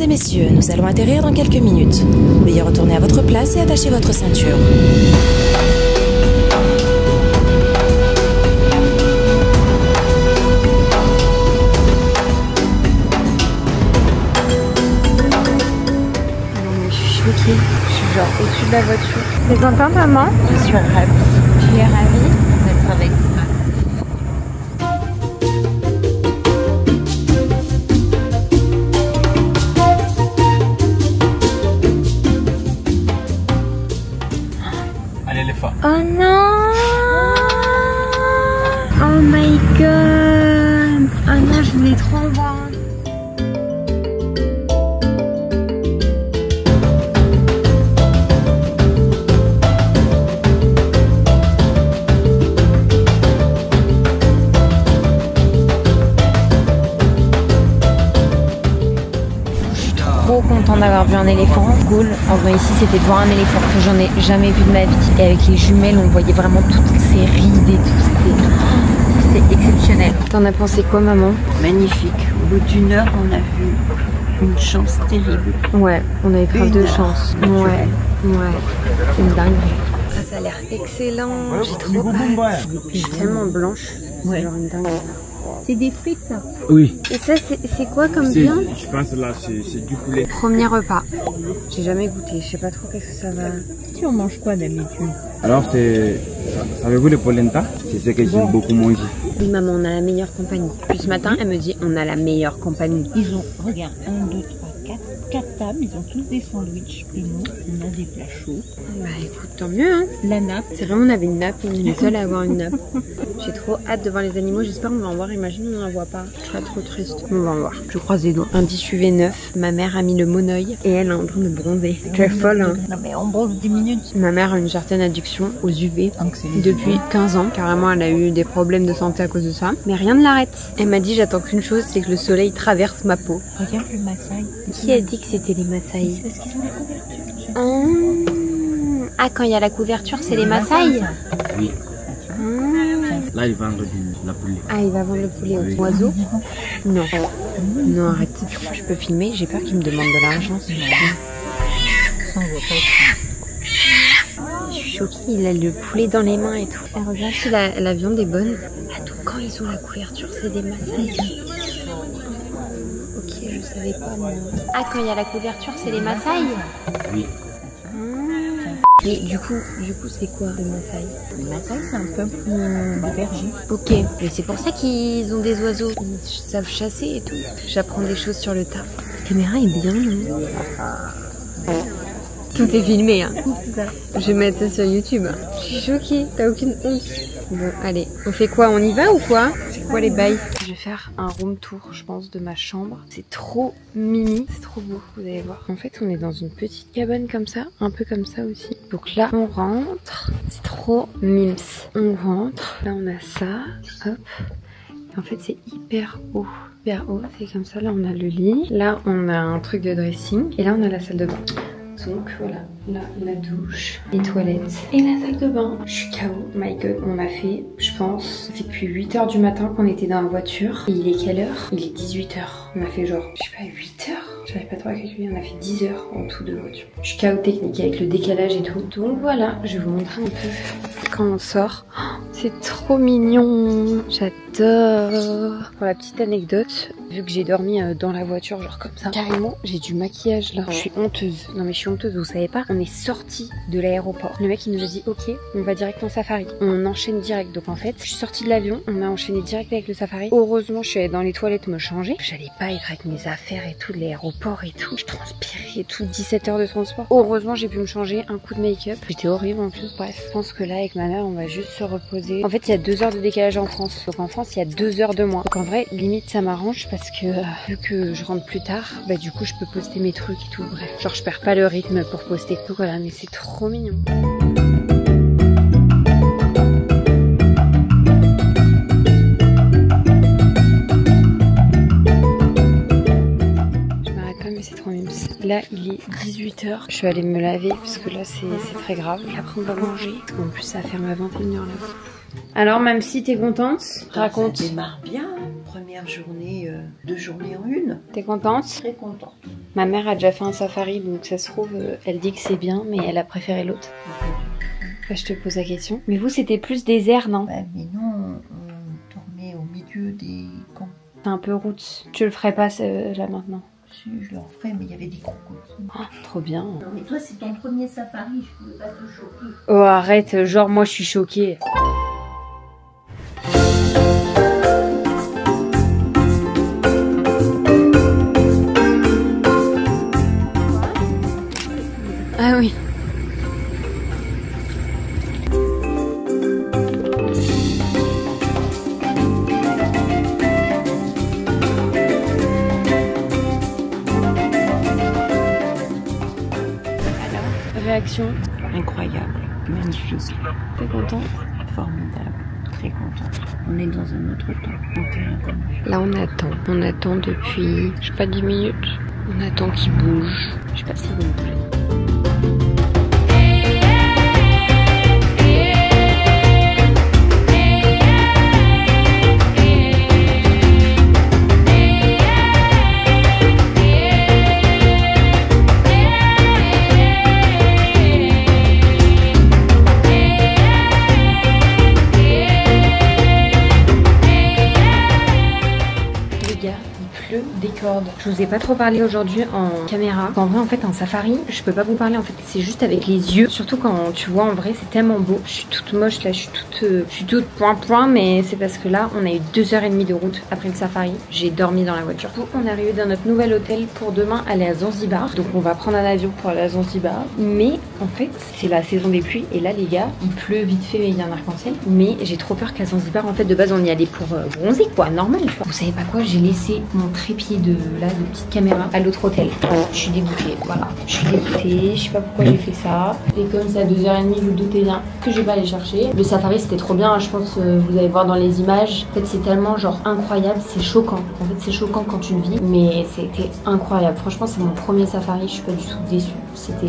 et messieurs, nous allons atterrir dans quelques minutes. Veuillez retourner à votre place et attacher votre ceinture. Choquée, je suis genre au-dessus de la voiture. T'es contente, maman? Je suis ravie. Tu es ravie D'être avec toi. Allez les femmes. Oh non! Oh my god! Oh non, je voulais trop en voir. Trop content d'avoir vu un éléphant, cool. En vrai ici c'était de voir un éléphant que j'en ai jamais vu de ma vie. Et avec les jumelles on voyait vraiment toutes ces rides et tout, c'était exceptionnel. T'en as pensé quoi maman? Magnifique. Au bout d'une heure, on a vu une chance terrible. Ouais, on avait pris deux chances. Naturelle. Ouais, c'est une dinguerie. Ah, ça a l'air excellent, j'ai trop hâte. Je suis tellement blanche, c'est genre une dinguerie. C'est des frites ça? Oui. Et ça c'est quoi comme viande? Je pense là c'est du poulet. Premier repas. J'ai jamais goûté, je sais pas trop qu'est-ce que ça va. Tu en manges quoi d'habitude? Alors savez-vous le polenta? C'est ce que j'aime beaucoup manger. Oui maman, on a la meilleure compagnie. Puis ce matin, elle me dit on a la meilleure compagnie. Ils ont, regarde, 1, 2, 3, 4 tables, ils ont tous des sandwichs. Et nous, on a des plats chauds. Bah écoute, tant mieux hein. La nappe. C'est vrai, on avait une nappe, on est les seuls à avoir une nappe. J'ai trop hâte de voir les animaux, j'espère qu'on va en voir, imagine on n'en voit pas. Je serais trop triste. On va en voir, je croise les doigts. Indice UV 9, ma mère a mis le monoeil et elle est en train de bronzer. Tu es folle hein. Non mais on bronze 10 minutes. Ma mère a une certaine addiction aux UV depuis 15 ans. Carrément, elle a eu des problèmes de santé à cause de ça. Mais rien ne l'arrête. Elle m'a dit j'attends qu'une chose, c'est que le soleil traverse ma peau. Regarde le Maasai. Qui a dit que c'était les Maasai? Parce qu'ils ont la couverture. Ah, quand il y a la couverture, c'est les Maasai? Oui. Là ils vendent la poulet. Ah, il va vendre le poulet aux oiseaux? Non. Non, arrête. Je peux filmer? J'ai peur qu'il me demande de l'argent. Ça, on voit pas. Je suis choquée, il a le poulet dans les mains et tout. Et regarde si la viande est bonne. Attends, quand ils ont la couverture, c'est des Maasai. Ok, je savais pas moi. Ah, quand il y a la couverture, c'est les Maasai? Oui. Et du coup, c'est quoi les Maasai? Les Maasai, c'est un peuple de bergers. Ok, mais c'est pour ça qu'ils ont des oiseaux. Ils savent chasser et tout. J'apprends des choses sur le tas. La caméra est bien, non? Tout est filmé, hein. Je vais mettre ça sur YouTube. Je suis choquée, t'as aucune honte. Bon, allez, on fait quoi? On y va ou quoi? C'est quoi les bails? Je vais faire un room tour, je pense, de ma chambre. C'est trop mimi, c'est trop beau, vous allez voir. En fait, on est dans une petite cabane comme ça, un peu comme ça aussi. Donc là, on rentre, c'est trop mims. On rentre, là on a ça, hop. Et en fait, c'est hyper haut. Hyper haut, c'est comme ça. Là, on a le lit. Là, on a un truc de dressing. Et là, on a la salle de bain. Donc voilà, là la douche, les toilettes et la salle de bain. Je suis KO, my god, on a fait, je pense, ça fait depuis 8 h du matin qu'on était dans la voiture. Et il est quelle heure? Il est 18 h. On a fait genre, je sais pas, 8 h. J'arrive pas trop à calculer, on a fait 10 heures en tout de voiture. Je suis KO technique avec le décalage et tout. Donc voilà, je vais vous montrer un peu quand on sort. Oh, c'est trop mignon, j'adore. Pour la petite anecdote, vu que j'ai dormi dans la voiture genre comme ça, carrément j'ai du maquillage là. Je suis honteuse, non mais je suis honteuse, vous savez pas. On est sorti de l'aéroport, le mec il nous a dit ok, on va direct en safari, on enchaîne direct. Donc en fait je suis sortie de l'avion, on a enchaîné direct avec le safari. Heureusement je suis allée dans les toilettes me changer, j'allais pas être avec mes affaires et tout de l'aéroport et tout, je transpirais et tout, 17 heures de transport. Heureusement j'ai pu me changer, un coup de make-up, j'étais horrible en plus. Bref, je pense que là avec ma mère on va juste se reposer. En fait il y a 2 heures de décalage en France, donc en France il y a 2 heures de moins. Donc en vrai limite ça m'arrange parce que vu que je rentre plus tard, bah du coup je peux poster mes trucs et tout. Bref, genre je perds pas le rythme pour poster. Donc voilà, mais c'est trop mignon. Là, il est 18h. Je vais aller me laver parce que là, c'est très grave. Et après, on va manger. En plus, ça ferme à 21h là. Alors, même si t'es contente, raconte. Ça démarre bien. Première journée, 2 journées en une. T'es contente? Très contente. Ma mère a déjà fait un safari, donc ça se trouve, elle dit que c'est bien, mais elle a préféré l'autre. Après, je te pose la question. Mais vous, c'était plus désert, non? Ouais, mais non, on dormait au milieu des camps. C'est un peu route. Tu le ferais pas là maintenant? Si, je le referais, mais il y avait des crocodiles. Oh, trop bien. Non, mais toi, c'est ton premier safari, je pouvais pas te choquer. Oh, arrête, genre moi je suis choquée. Ah oui. Réaction? Incroyable, magnifique, T'es content? formidable, très contente. On est dans un autre temps, on terrain commun. Là on attend. On attend depuis, je sais pas, 10 minutes. On attend qu'il bouge. Je sais pas s'il va bouger. Des cordes. Je vous ai pas trop parlé aujourd'hui en caméra. En vrai, en fait, en safari, je peux pas vous parler. En fait, c'est juste avec les yeux. Surtout quand tu vois, en vrai, c'est tellement beau. Je suis toute moche là, je suis toute point, mais c'est parce que là, on a eu 2h30 de route après le safari. J'ai dormi dans la voiture. Donc, on est arrivé dans notre nouvel hôtel pour demain aller à Zanzibar. Donc, on va prendre un avion pour aller à Zanzibar. Mais en fait, c'est la saison des pluies. Et là, les gars, il pleut vite fait, mais il y a un arc-en-ciel. Mais j'ai trop peur qu'à Zanzibar, en fait, de base, on y allait pour bronzer, quoi, normal. Vous savez pas quoi, j'ai laissé mon trépied de petite caméra à l'autre hôtel. Je suis dégoûtée, voilà. Je suis dégoûtée, je sais pas pourquoi j'ai fait ça. Et comme ça, 2h30, vous doutez bien que je vais pas aller chercher. Le safari, c'était trop bien, je pense que vous allez voir dans les images. En fait, c'est tellement genre incroyable, c'est choquant. En fait, c'est choquant quand tu le vis, mais c'était incroyable. Franchement, c'est mon premier safari, je suis pas du tout déçue. C'était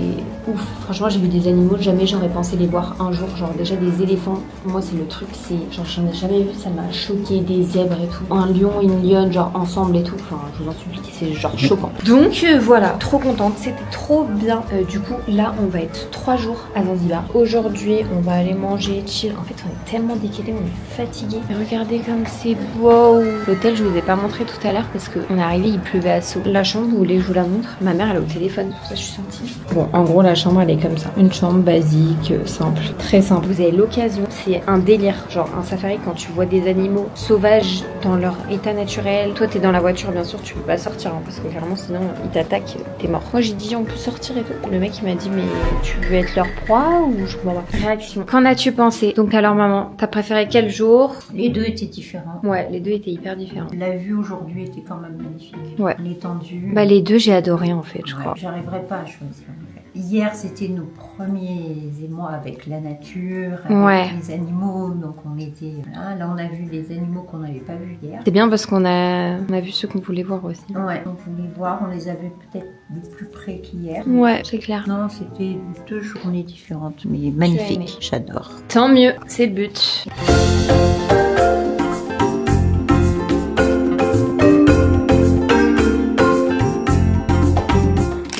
ouf. Franchement, j'ai vu des animaux, jamais j'aurais pensé les voir un jour. Genre déjà des éléphants. Moi, c'est le truc, c'est genre j'en ai jamais vu, ça m'a choqué. Des zèbres et tout. Un lion, une lionne, genre ensemble et tout. Enfin, je vous en supplie, c'est genre choquant. Donc voilà, trop contente, c'était trop bien. Du coup, là, on va être 3 jours à Zanzibar. Aujourd'hui, on va aller manger, chill. En fait, on est tellement décalé, on est fatigué. Regardez comme c'est beau. L'hôtel, je vous ai pas montré tout à l'heure parce qu'on est arrivé, il pleuvait à saut. La chambre, vous voulez que je vous la montre? Ma mère, elle est au téléphone, pour ça je suis sortie. Bon, en gros, la chambre, elle est comme ça. Une chambre basique, simple, très simple. Vous avez l'occasion, c'est un délire. Genre un safari, quand tu vois des animaux sauvages dans leur état naturel. Toi, t'es dans la voiture, bien sûr, tu peux pas sortir hein, parce que clairement, sinon, ils t'attaquent, t'es mort. Moi, j'ai dit, on peut sortir et tout. Le mec, il m'a dit, mais tu veux être leur proie ou je comprends pas. Réaction. Qu'en as-tu pensé? Donc, alors, maman, t'as préféré quel jour? Les deux étaient différents. Ouais, les deux étaient hyper différents. La vue aujourd'hui était quand même magnifique. Ouais. L'étendue. Bah, les deux, j'ai adoré en fait, je crois. J'arriverai pas à choisir. En fait. Hier, c'était nos premiers émois avec la nature, Ouais. avec les animaux. Donc, on était là, on a vu des animaux qu'on n'avait pas vus hier. C'est bien parce qu'on a vu ceux qu'on voulait voir aussi. Ouais, on voulait voir, on les avait peut-être de plus près qu'hier. Ouais, c'est clair. Non, c'était 2 journées différentes, mais magnifiques. J'adore. Tant mieux, c'est le but.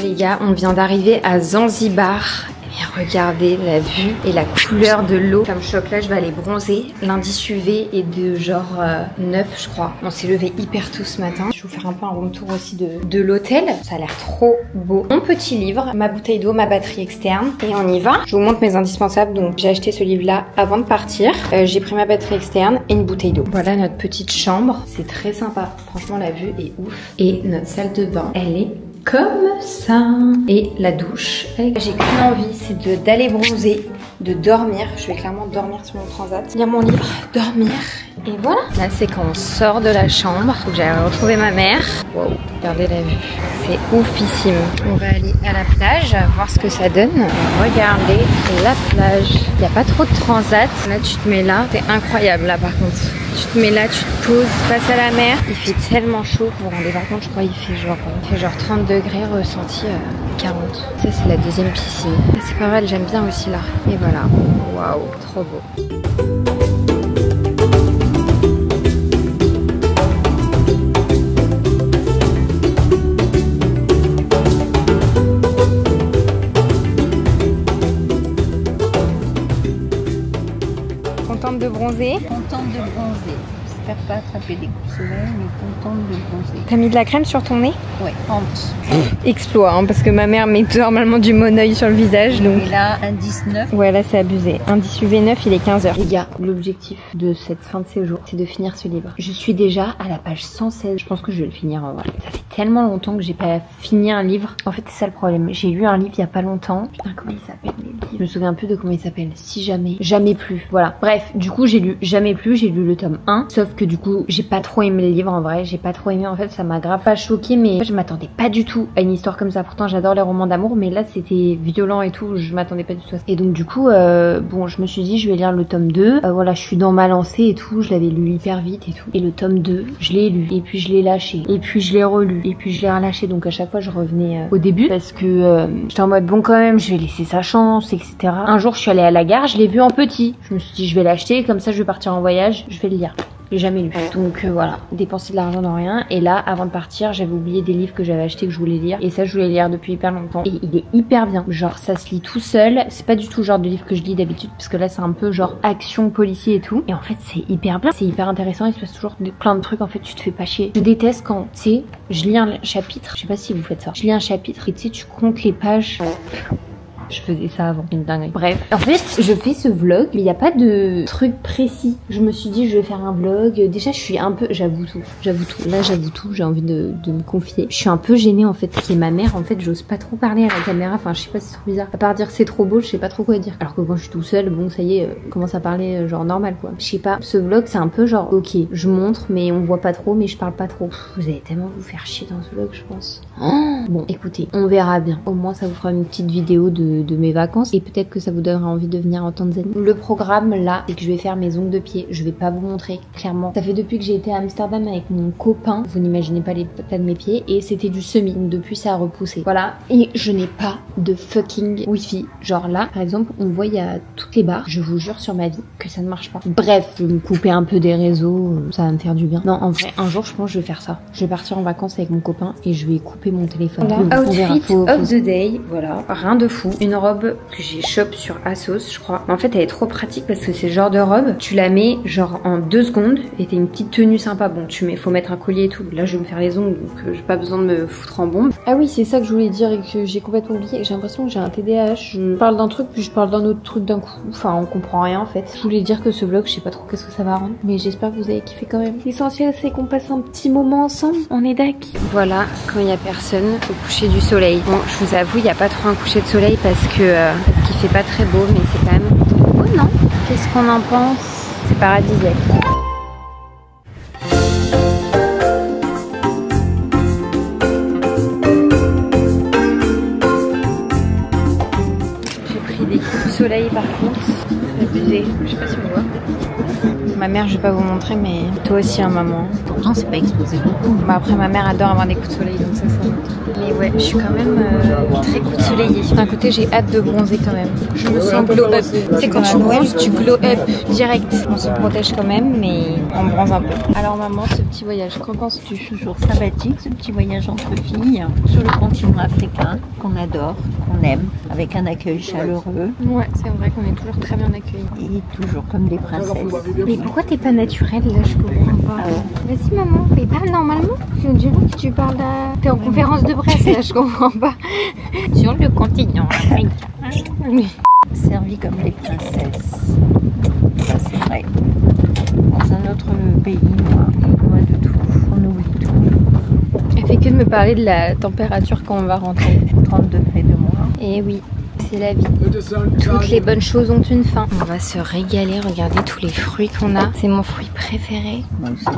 Les gars, on vient d'arriver à Zanzibar. Et regardez la vue et la couleur de l'eau. Ça me choque, là je vais aller bronzer. L'indice UV est de genre 9 je crois. On s'est levé hyper tôt ce matin. Je vais vous faire un peu un room tour aussi de l'hôtel. Ça a l'air trop beau. Mon petit livre, ma bouteille d'eau, ma batterie externe. Et on y va. Je vous montre mes indispensables. Donc j'ai acheté ce livre là avant de partir. J'ai pris ma batterie externe et une bouteille d'eau. Voilà notre petite chambre. C'est très sympa. Franchement la vue est ouf. Et notre salle de bain, elle est comme ça. Et la douche. J'ai qu'une envie, c'est d'aller bronzer, de dormir. Je vais clairement dormir sur mon transat, lire mon livre, dormir. Et voilà. Là, c'est quand on sort de la chambre. Faut que j'aille retrouver ma mère. Wow, regardez la vue. c'est oufissime. On va aller à la plage, voir ce que ça donne. Regardez la plage. Il n'y a pas trop de transat. Là, tu te mets là. C'est incroyable là par contre. Tu te mets là, tu te poses face à la mer. Il fait tellement chaud. Vous vous rendez pas compte, je crois qu'il fait genre 30 degrés ressenti 40. Ça, c'est la deuxième piscine. C'est pas mal, j'aime bien aussi là. Et voilà. Waouh, trop beau. Contente de bronzer? Contente de bronzer. J'espère pas attraper des coups de soleil, mais contente de bronzer. T'as mis de la crème sur ton nez? Ouais, honte. Exploit, hein, parce que ma mère met normalement du Moneuil sur le visage, donc... Et là, indice 9. Ouais, là c'est abusé. Indice UV9, il est 15h. Les gars, l'objectif de cette fin de séjour, c'est de finir ce livre. Je suis déjà à la page 116. Je pense que je vais le finir en vrai. Ça fait tellement longtemps que j'ai pas fini un livre. En fait, c'est ça le problème. J'ai lu un livre il y a pas longtemps. Putain, comment il s'appelle les livres? Je me souviens plus de comment il s'appelle. Si jamais. Jamais plus. Voilà. Bref, du coup, j'ai lu Jamais plus. J'ai lu le tome 1. Sauf que du coup, j'ai pas trop aimé le livre en vrai. J'ai pas trop aimé. En fait, ça m'a grave pas choqué, mais je m'attendais pas du tout à une histoire comme ça. Pourtant, j'adore les romans d'amour, mais là, c'était violent et tout. Je m'attendais pas du tout à ça. Et donc, du coup, bon, je me suis dit, je vais lire le tome 2. Voilà, je suis dans ma lancée et tout. Je l'avais lu hyper vite et tout. Et le tome 2, je l'ai lu. Et puis, je l'ai lâché. Et puis, je l'ai relu. Et puis, je l'ai relâché. Donc, à chaque fois, je revenais au début parce que j'étais en mode, bon, quand même, je vais laisser sa chance, etc. Un jour, je suis allée à la gare, je l'ai vu en petit. Je me suis dit, je vais l'acheter. Comme ça, je vais partir en voyage. Je vais le lire. J'ai jamais lu. Donc voilà, dépenser de l'argent dans rien. Et là, avant de partir, j'avais oublié des livres que j'avais achetés que je voulais lire. Et ça, je voulais lire depuis hyper longtemps. Et il est hyper bien. Genre, ça se lit tout seul. C'est pas du tout le genre de livre que je lis d'habitude. Parce que là, c'est un peu genre action, policier et tout. Et en fait, c'est hyper bien. C'est hyper intéressant. Il se passe toujours plein de trucs. En fait, tu te fais pas chier. Je déteste quand, tu sais, je lis un chapitre. Je sais pas si vous faites ça. Je lis un chapitre et tu sais, tu comptes les pages. Je faisais ça avant, une dinguerie. Bref, en fait, je fais ce vlog, mais il n'y a pas de truc précis. Je me suis dit, je vais faire un vlog. Déjà, je suis un peu... J'avoue tout. Là, j'avoue tout. J'ai envie de me confier. Je suis un peu gênée, en fait, qui est ma mère. En fait, j'ose pas trop parler à la caméra. Enfin, je sais pas, c'est trop bizarre. À part dire c'est trop beau, je sais pas trop quoi dire. Alors que quand je suis tout seul, bon, ça y est, commence à parler genre normal, quoi. Je sais pas. Ce vlog, c'est un peu genre, ok, je montre, mais on voit pas trop, mais je parle pas trop. Vous allez tellement vous faire chier dans ce vlog, je pense. Oh, bon, écoutez, on verra bien. Au moins, ça vous fera une petite vidéo de mes vacances et peut-être que ça vous donnera envie de venir en Tanzanie. Le programme là, c'est que je vais faire mes ongles de pied. Je vais pas vous montrer clairement. Ça fait depuis que j'ai été à Amsterdam avec mon copain. Vous n'imaginez pas l'état de mes pieds et c'était du semi. Donc depuis ça a repoussé. Voilà. Et je n'ai pas de fucking wifi. Genre là, par exemple, on voit il y a toutes les barres. Je vous jure sur ma vie que ça ne marche pas. Bref, je vais me couper un peu des réseaux. Ça va me faire du bien. Non, en vrai, un jour je pense que je vais faire ça. Je vais partir en vacances avec mon copain et je vais couper mon téléphone. Voilà. Outfit of the day. Voilà. Rien de fou. Une robe que j'ai shop sur Asos, je crois. En fait, elle est trop pratique parce que c'est le genre de robe, tu la mets genre en 2 secondes et t'as une petite tenue sympa. Bon, faut mettre un collier et tout. Là, je vais me faire les ongles, donc j'ai pas besoin de me foutre en bombe. Ah oui, c'est ça que je voulais dire et que j'ai complètement oublié. J'ai l'impression que j'ai un TDAH. Je parle d'un truc puis je parle d'un autre truc d'un coup. Enfin, on comprend rien en fait. Je voulais dire que ce vlog, je sais pas trop qu'est-ce que ça va rendre, mais j'espère que vous avez kiffé quand même. L'essentiel, c'est qu'on passe un petit moment ensemble. On est d'accord. Voilà, quand il y a personne au coucher du soleil. Bon, je vous avoue, il y a pas trop un coucher de soleil parce qu'il fait pas très beau, mais c'est quand même beau, non? Qu'est-ce qu'on en pense? C'est paradisiaque. J'ai pris des coups de soleil par contre. C'est abusé. Je sais pas si on voit. Ma mère, je vais pas vous montrer, mais toi aussi, hein, maman. Pourtant, c'est pas exposé beaucoup. Bah après, ma mère adore avoir des coups de soleil, donc ça monte. Mais ouais, je suis quand même très coup de soleil. D'un côté, j'ai hâte de bronzer quand même. Je me sens glow up. Tu sais, quand tu bronzes, tu glow up direct. On se protège quand même, mais on bronze un peu. Alors maman, ce petit voyage, qu'en penses-tu? Toujours sympathique, ce petit voyage entre filles sur le continent africain qu'on adore, qu'on aime, avec un accueil chaleureux. Ouais, c'est vrai qu'on est toujours très bien accueillis. Et toujours comme des princesses. Mais pourquoi t'es pas naturelle là? Je comprends pas. Vas-y maman, mais parle normalement. Je dirais que tu parles à... T'es en conférence de presse là, je comprends pas. Sur le continent africain. Servis comme des princesses. Ça c'est vrai. Dans un autre pays, loin de tout, on oublie tout. Elle fait que de me parler de la température quand on va rentrer. 30 degrés de moins. Et oui, c'est la vie. Toutes les bonnes choses ont une fin. On va se régaler, regardez tous les fruits qu'on a. C'est mon fruit préféré. Moi aussi. C'est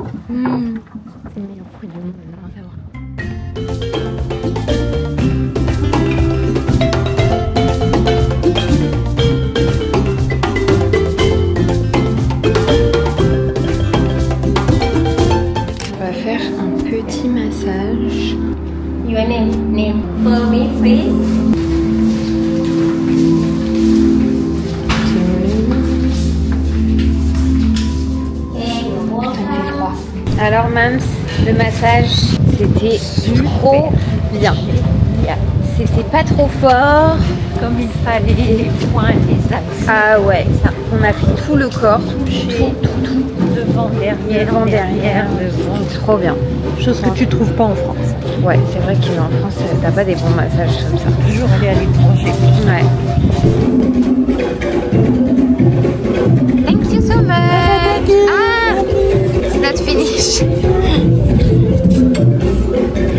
le meilleur fruit du monde, on va voir. Massage. Your name for me, please. Putain, il fait froid. Alors Mams, le massage, c'était trop bien. C'était pas trop fort. Comme il fallait, les points, les axes. Ah ouais, ça. On a fait tout le corps. Tout. Devant, derrière, devant. Trop bien. Chose que tu trouves pas en France. Ouais, c'est vrai qu'en France, t'as pas des bons massages comme ça. Toujours aller à l'étranger. Ouais. Thank you so much. Ah, it's not finished.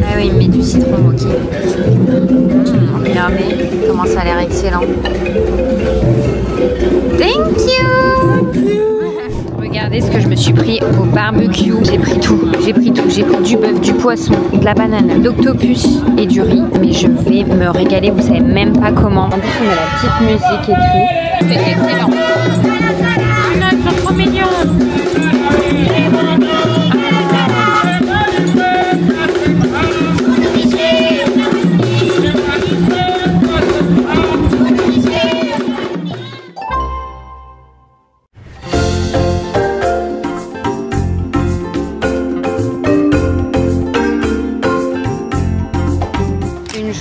Ah oui, il met du citron moqué. Regardez comment ça a l'air excellent. Thank you. Regardez ce que je me suis pris au barbecue. J'ai pris tout. J'ai pris du bœuf, du poisson, de la banane, de l'octopus et du riz. Mais je vais me régaler, vous savez même pas comment. En plus, on a la petite musique et tout. C'est excellent. Oh non, ils sont trop mignons.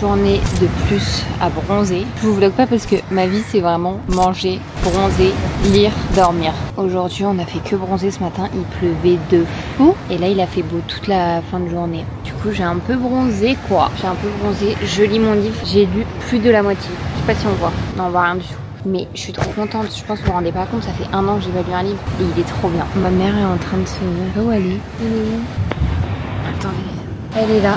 Journée de plus à bronzer. Je vous vlog pas parce que ma vie c'est vraiment manger, bronzer, lire, dormir. Aujourd'hui on a fait que bronzer ce matin, il pleuvait de fou et là il a fait beau toute la fin de journée. Du coup j'ai un peu bronzé quoi. J'ai un peu bronzé, je lis mon livre, j'ai lu plus de la moitié. Je sais pas si on voit, non on voit rien du tout. Mais je suis trop contente, je pense que vous vous rendez pas compte, ça fait 1 an que j'ai pas lu un livre et il est trop bien. Ma mère est en train de se... Où elle est? Attendez, elle est là.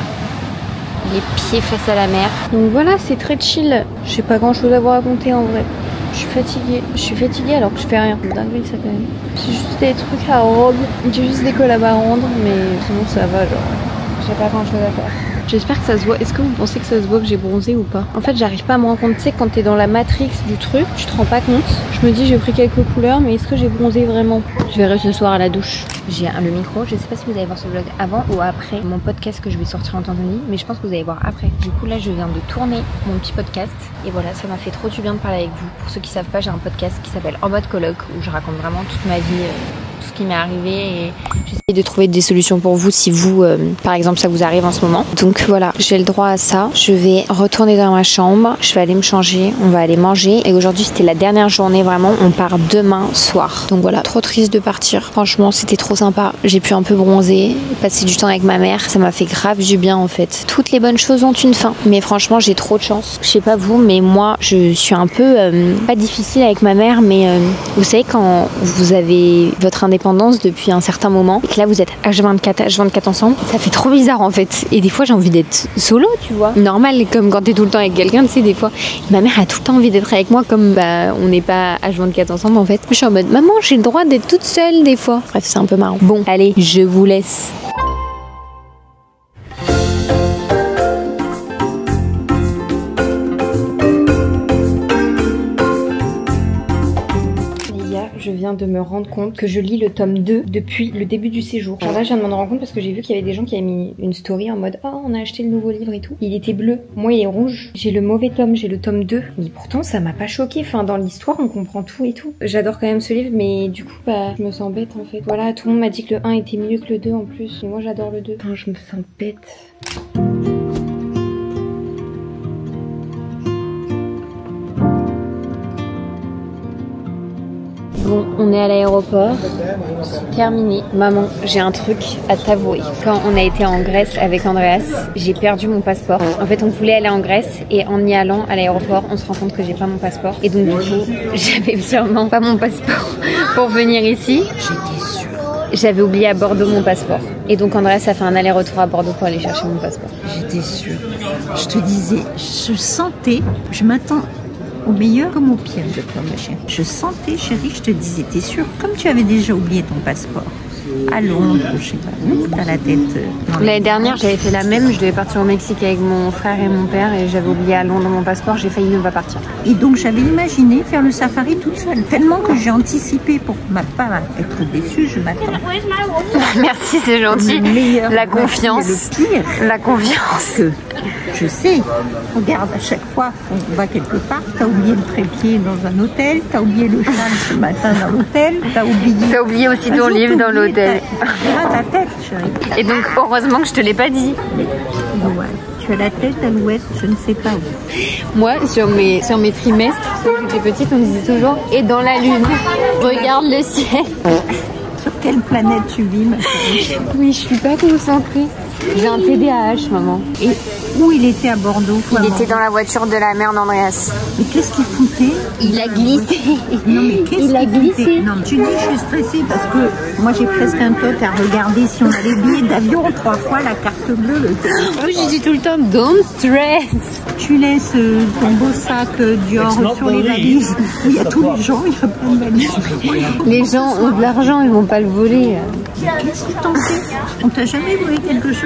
Les pieds face à la mer. Donc voilà, c'est très chill. J'ai pas grand chose à vous raconter en vrai. Je suis fatiguée alors que je fais rien. Dinguerie ça quand même. J'ai juste des trucs à rendre. J'ai juste des collabs à rendre, mais sinon ça va genre. J'ai pas grand chose à faire. J'espère que ça se voit. Est-ce que vous pensez que ça se voit que j'ai bronzé ou pas? En fait, j'arrive pas à me rendre compte. Tu sais, quand t'es dans la matrix du truc, tu te rends pas compte. Je me dis, j'ai pris quelques couleurs, mais est-ce que j'ai bronzé vraiment? Je verrai ce soir à la douche. J'ai le micro. Je sais pas si vous allez voir ce vlog avant ou après mon podcast que je vais sortir en Tanzanie, mais je pense que vous allez voir après. Du coup, là, je viens de tourner mon petit podcast. Et voilà, ça m'a fait trop du bien de parler avec vous. Pour ceux qui savent pas, j'ai un podcast qui s'appelle En mode colloque, où je raconte vraiment toute ma vie. Tout ce qui m'est arrivé et j'essaie de trouver des solutions pour vous si vous par exemple ça vous arrive en ce moment. Donc voilà, j'ai le droit à ça. Je vais retourner dans ma chambre, je vais aller me changer, on va aller manger et aujourd'hui c'était la dernière journée vraiment, on part demain soir. Donc voilà, trop triste de partir. Franchement c'était trop sympa, j'ai pu un peu bronzer, passer du temps avec ma mère, ça m'a fait grave du bien en fait. Toutes les bonnes choses ont une fin, mais franchement j'ai trop de chance. Je sais pas vous, mais moi je suis un peu pas difficile avec ma mère, mais vous savez quand vous avez votre indépendance depuis un certain moment et que là vous êtes H24 ensemble, ça fait trop bizarre en fait et des fois j'ai envie d'être solo, tu vois, normal comme quand t'es tout le temps avec quelqu'un, tu sais, des fois ma mère a tout le temps envie d'être avec moi comme bah on n'est pas H24 ensemble en fait. Je suis en mode maman j'ai le droit d'être toute seule des fois, bref c'est un peu marrant. Bon allez je vous laisse. Je viens de me rendre compte que je lis le tome 2 depuis le début du séjour. Alors là, je viens de m'en rendre compte parce que j'ai vu qu'il y avait des gens qui avaient mis une story en mode « Oh, on a acheté le nouveau livre et tout ». Il était bleu, moi il est rouge. J'ai le mauvais tome, j'ai le tome 2. Mais pourtant, ça m'a pas choqué. Enfin, dans l'histoire, on comprend tout et tout. J'adore quand même ce livre, mais du coup, bah, je me sens bête en fait. Voilà, tout le monde m'a dit que le 1 était mieux que le 2 en plus. Et moi, j'adore le 2. Putain, je me sens bête. Bon, on est à l'aéroport, c'est terminé. Maman, j'ai un truc à t'avouer. Quand on a été en Grèce avec Andreas, j'ai perdu mon passeport. En fait, on voulait aller en Grèce et en y allant à l'aéroport, on se rend compte que j'ai pas mon passeport. Et donc du coup, j'avais sûrement pas mon passeport pour venir ici. J'étais sûre. J'avais oublié à Bordeaux mon passeport. Et donc Andreas a fait un aller-retour à Bordeaux pour aller chercher mon passeport. J'étais sûre. Je te disais, je sentais, je m'attends au meilleur comme au pire de toi, ma chérie. Je sentais, chérie, je te disais, t'es sûre, comme tu avais déjà oublié ton passeport. à Londres, je sais pas où, t'as la tête. L'année dernière, j'avais fait la même. Je devais partir au Mexique avec mon frère et mon père et j'avais oublié à Londres mon passeport. J'ai failli ne pas partir. Et donc j'avais imaginé faire le safari toute seule, tellement que j'ai anticipé pour ne pas être déçue, je m'attends. Merci, c'est gentil. La confiance. Le pire, La confiance. que je sais, regarde, à chaque fois qu'on va quelque part, t'as oublié le trépied dans un hôtel, t'as oublié le châle ce matin dans l'hôtel, t'as oublié aussi ton livre dans l'hôtel. Ta tête, chérie. Et donc, heureusement que je te l'ai pas dit. Ouais. Tu as la tête à l'ouest, je ne sais pas où. Moi, sur mes trimestres, quand j'étais petite, on disait toujours « Et dans la lune, regarde le ciel ». Sur quelle planète tu vis, ma chérie? Oui, je suis pas concentrée. J'ai un TDAH, maman. Et où il était à Bordeaux? Il était dans la voiture de la mère d'Andreas. Mais qu'est-ce qu'il foutait? Il a glissé. Non, mais qu'est-ce Il a qu'il glissé. foutait? Non, tu dis je suis stressée parce que moi j'ai presque un toc à regarder si on a les billets d'avion 3 fois, la carte bleue, le téléphone. Moi, je dis tout le temps « Don't stress ». Tu laisses ton beau sac Dior sur les valises. Il y a tous les gens, il y a plein de valises. Les gens ont de l'argent, ils vont pas le voler. Qu'est-ce que t'en sais? On t'a jamais volé quelque chose?